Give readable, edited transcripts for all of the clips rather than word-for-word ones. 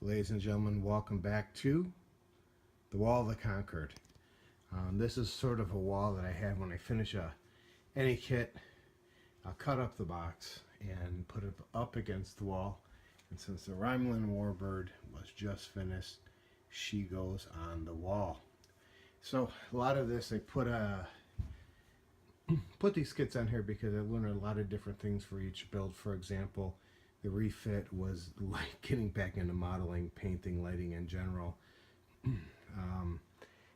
Ladies and gentlemen, welcome back to the Wall that Conquered. This is sort of a wall that I have when I finish any kit. I'll cut up the box and put it up against the wall. And since the Rhineland Warbird was just finished, she goes on the wall. So a lot of this I put these kits on here because I learned a lot of different things for each build. For example, the refit was like getting back into modeling, painting, lighting in general.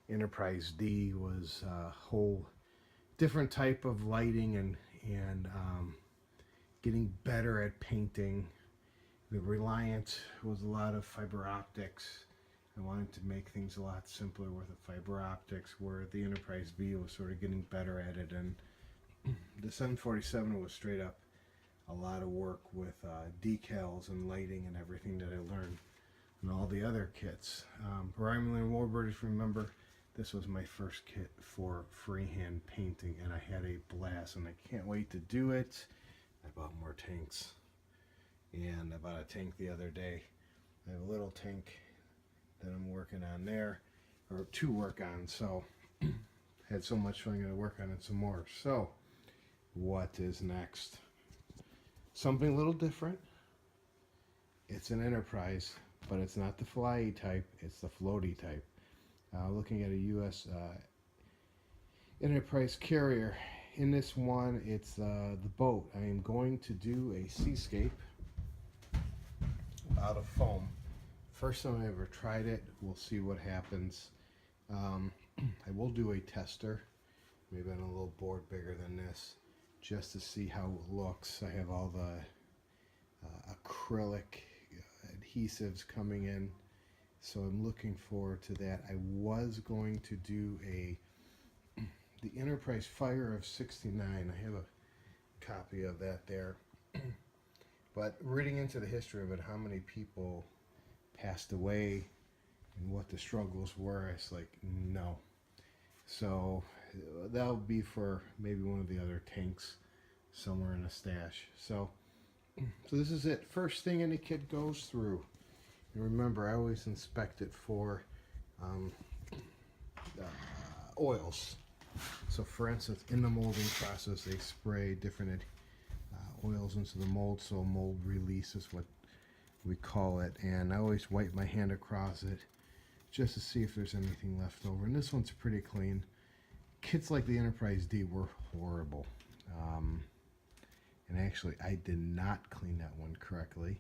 Enterprise D was a whole different type of lighting and getting better at painting. The Reliant was a lot of fiber optics. I wanted to make things a lot simpler with the fiber optics, where the Enterprise V was sort of getting better at it, and the 747 was straight up a lot of work with decals and lighting and everything that I learned and all the other kits. Rhineland Warbird, if you remember, this was my first kit for freehand painting, and I had a blast, and I can't wait to do it. I bought more tanks, and I bought a tank the other day. I have a little tank that I'm working on there, or to work on, so had so much fun, I'm going to work on it some more. So what is next? Something a little different. It's an Enterprise, but it's not the fly type, it's the floaty type. Looking at a US Enterprise carrier. In this one, it's the boat. I am going to do a seascape out of foam. First time I ever tried it. We'll see what happens. I will do a tester, maybe on a little board bigger than this, just to see how it looks. I have all the acrylic adhesives coming in, so I'm looking forward to that. I was going to do the Enterprise Fire of '69. I have a copy of that there. But reading into the history of it, how many people passed away and what the struggles were, it's like, no. So that'll be for maybe one of the other tanks somewhere in a stash. So this is it. First thing any kit goes through. And remember, I always inspect it for oils. So for instance, in the molding process, they spray different oils into the mold, so mold release is what we call it. And I always wipe my hand across it just to see if there's anything left over. And this one's pretty clean. Kits like the Enterprise D were horrible. And actually, I did not clean that one correctly.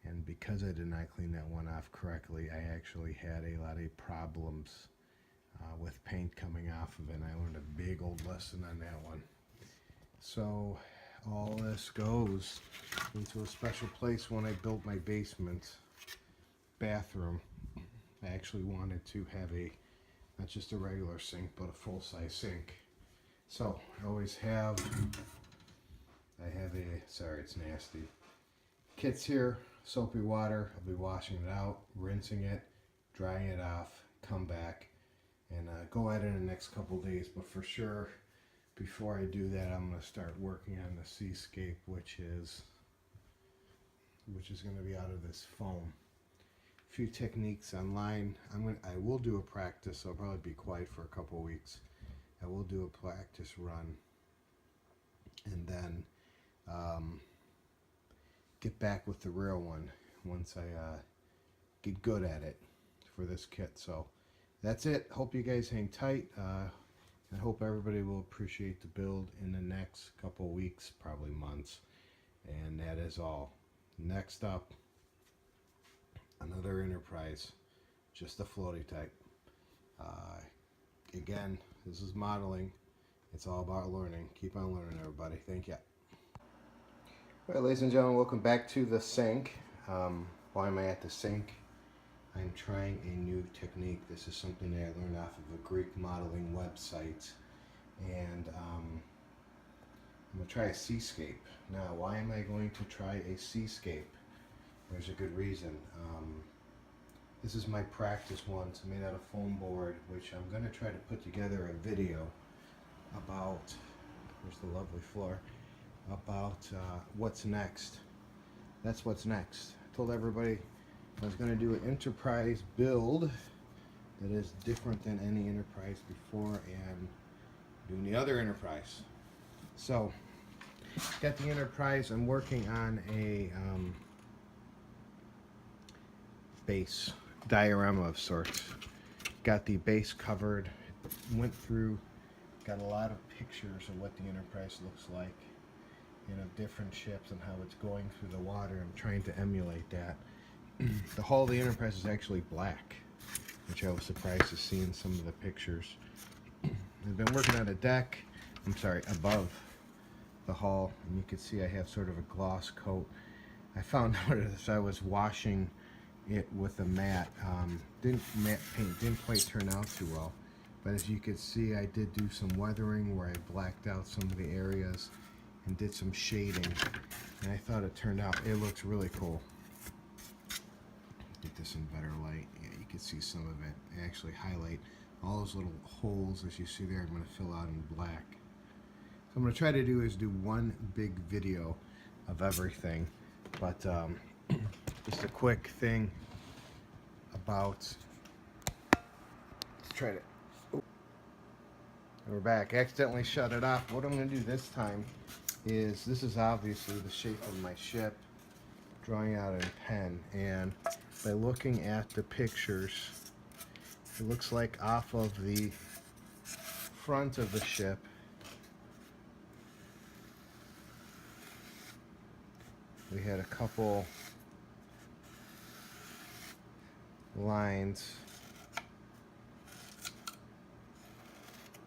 And because I did not clean that one off correctly, I actually had a lot of problems with paint coming off of it. And I learned a big old lesson on that one. So all this goes into a special place. When I built my basement bathroom, I actually wanted to have not just a regular sink, but a full-size sink. So I always have, sorry, it's nasty, kits here, soapy water. I'll be washing it out, rinsing it, drying it off, come back, and go at it in the next couple days. But for sure, before I do that, I'm going to start working on the seascape, which is going to be out of this foam. A few techniques online. I will do a practice. I'll probably be quiet for a couple weeks. I will do a practice run, and then get back with the real one once I get good at it for this kit. So that's it. Hope you guys hang tight. I hope everybody will appreciate the build in the next couple weeks, probably months. And that is all. Next up, another Enterprise, just a floaty type. Again, this is modeling. It's all about learning. Keep on learning, everybody. Thank you. All right, ladies and gentlemen, welcome back to the sink. Why am I at the sink? I'm trying a new technique. This is something that I learned off of a Greek modeling website. And I'm going to try a seascape. Now, why am I going to try a seascape? There's a good reason. This is my practice one. It's made out of foam board, which I'm going to try to put together a video about, there's the lovely floor, about what's next. That's what's next. I told everybody I was going to do an Enterprise build that is different than any Enterprise before and doing the other Enterprise. So, got the Enterprise. I'm working on a base diorama of sorts. Got the base covered, went through, got a lot of pictures of what the Enterprise looks like, you know, different ships and how it's going through the water. I'm trying to emulate that. The hull of the Enterprise is actually black, which I was surprised to see in some of the pictures. I've been working on a deck, above the hull, and you can see I have sort of a gloss coat. I found out as I was washing it with a matte, matte paint didn't quite turn out too well, but as you can see, I did do some weathering where I blacked out some of the areas and did some shading, and I thought it looks really cool. Get this in better light. Yeah, you can see some of it. I actually highlight all those little holes as you see there. I'm going to fill out in black. So I'm going to try to do is do one big video of everything, but just a quick thing about, let's try to, oh, we're back. Accidentally shut it off. What I'm going to do this time is, this is obviously the shape of my ship, drawing out in pen, and by looking at the pictures, it looks like off of the front of the ship, we had a couple lines.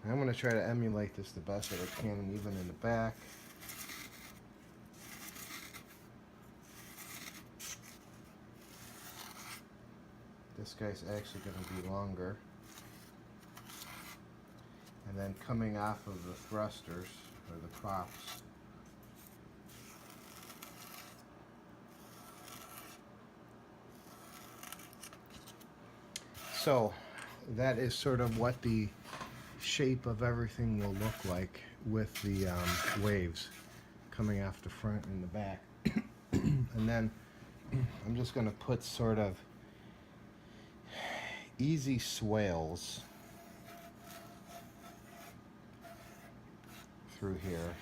I'm going to try to emulate this the best that I can, and even in the back. This guy's actually going to be longer. And then coming off of the thrusters, or the props, so that is sort of what the shape of everything will look like with the waves coming off the front and the back. And then I'm just going to put sort of easy swales through here.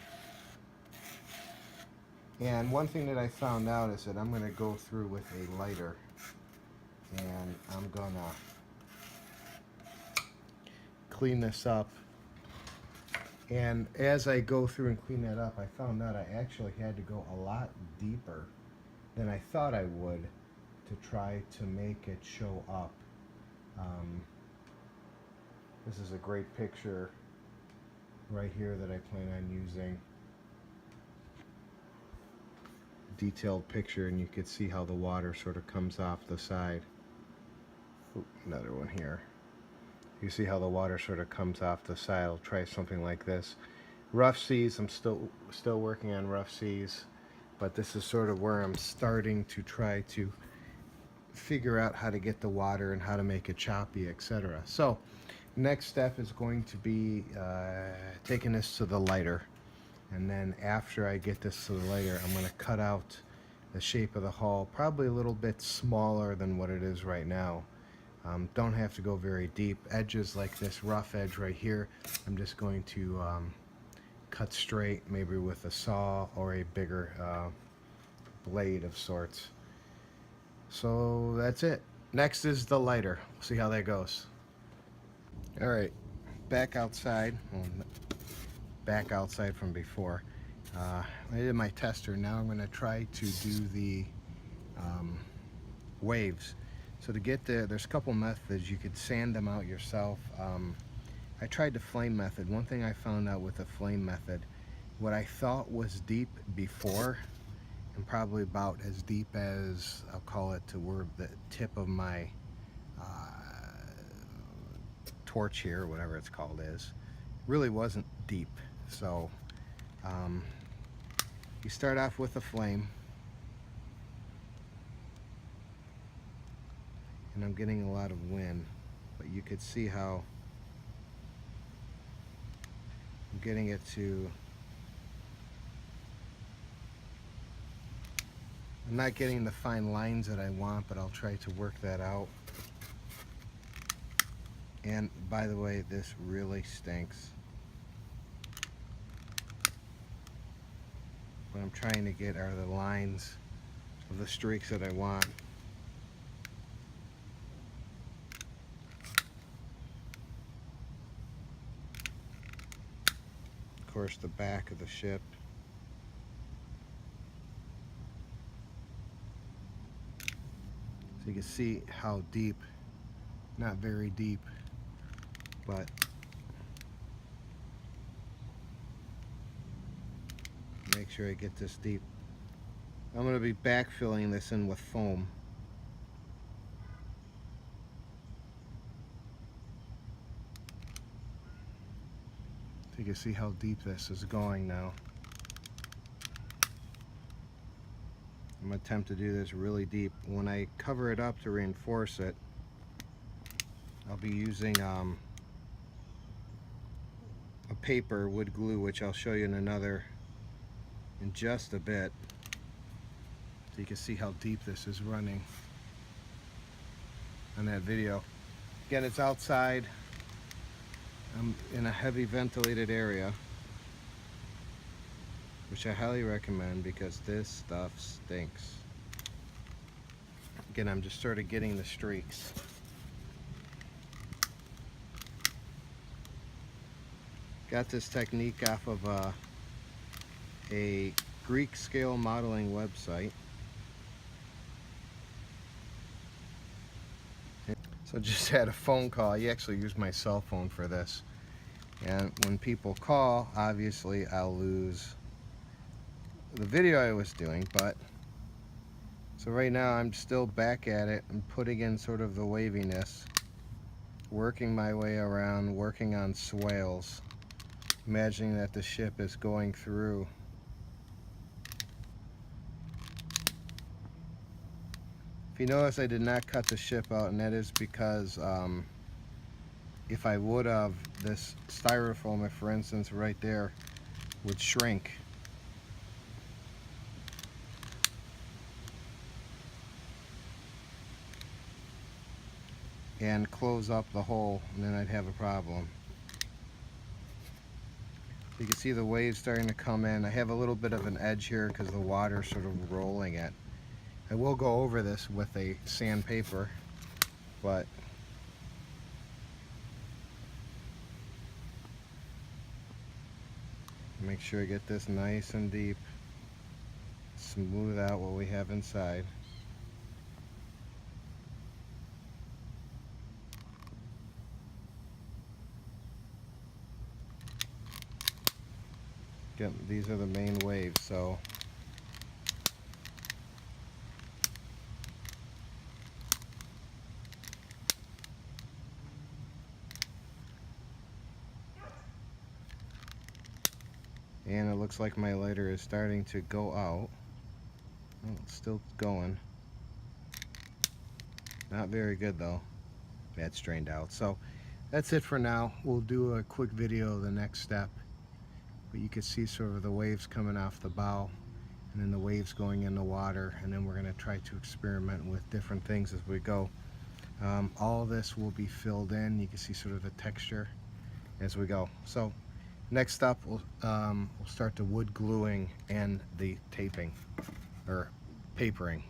And one thing that I found out is that I'm going to go through with a lighter, and I'm going to clean this up. And as I go through and clean that up, I found out I actually had to go a lot deeper than I thought I would to try to make it show up. This is a great picture right here that I plan on using. Detailed picture, and you can see how the water sort of comes off the side. Ooh, another one here. You see how the water sort of comes off the side. I'll try something like this. Rough seas, I'm still working on rough seas, but this is sort of where I'm starting to try to figure out how to get the water and how to make it choppy, etc. So next step is going to be taking this to the lighter, and then after I get this to the lighter, I'm going to cut out the shape of the hull, probably a little bit smaller than what it is right now. Don't have to go very deep. Edges like this rough edge right here, I'm just going to cut straight, maybe with a saw or a bigger blade of sorts. So that's it. Next is the lighter. We'll see how that goes. Alright, back outside. Well, back outside from before. I did my tester. Now I'm going to try to do the waves. So to get there, there's a couple methods. You could sand them out yourself. I tried the flame method. One thing I found out with the flame method, what I thought was deep before, and probably about as deep as, I'll call it to where the tip of my torch here, whatever it's called, is, really wasn't deep. So you start off with a flame, and I'm getting a lot of wind, but you could see how I'm getting it to I'm not getting the fine lines that I want, but I'll try to work that out. And by the way, this really stinks. What I'm trying to get are the lines of the streaks that I want. Of course, the back of the ship. So you can see how deep, not very deep, but make sure I get this deep. I'm going to be backfilling this in with foam. So you can see how deep this is going now. I'm going to attempt to do this really deep. When I cover it up to reinforce it, I'll be using a paper wood glue, which I'll show you in just a bit, so you can see how deep this is running on that video. Again, it's outside. I'm in a heavy ventilated area, which I highly recommend because this stuff stinks. Again, I'm just sort of getting the streaks. Got this technique off of a Greek scale modeling website. So just had a phone call. I actually use my cell phone for this. And when people call, obviously I'll lose the video I was doing, but so right now I'm still back at it and putting in sort of the waviness, working my way around, working on swales, imagining that the ship is going through. If you notice, I did not cut the ship out, and that is because if I would have, this styrofoam, for instance, right there, would shrink. And close up the hole, and then I'd have a problem. You can see the waves starting to come in. I have a little bit of an edge here because the water's sort of rolling it. I will go over this with a sandpaper, but make sure I get this nice and deep. Smooth out what we have inside. Again, these are the main waves, so and it looks like my lighter is starting to go out. Oh, it's still going. Not very good though. That's drained out. So that's it for now. We'll do a quick video of the next step. But you can see sort of the waves coming off the bow and then the waves going in the water, and then we're going to try to experiment with different things as we go. All of this will be filled in. You can see sort of the texture as we go. So next up, we'll start the wood gluing and the taping or papering.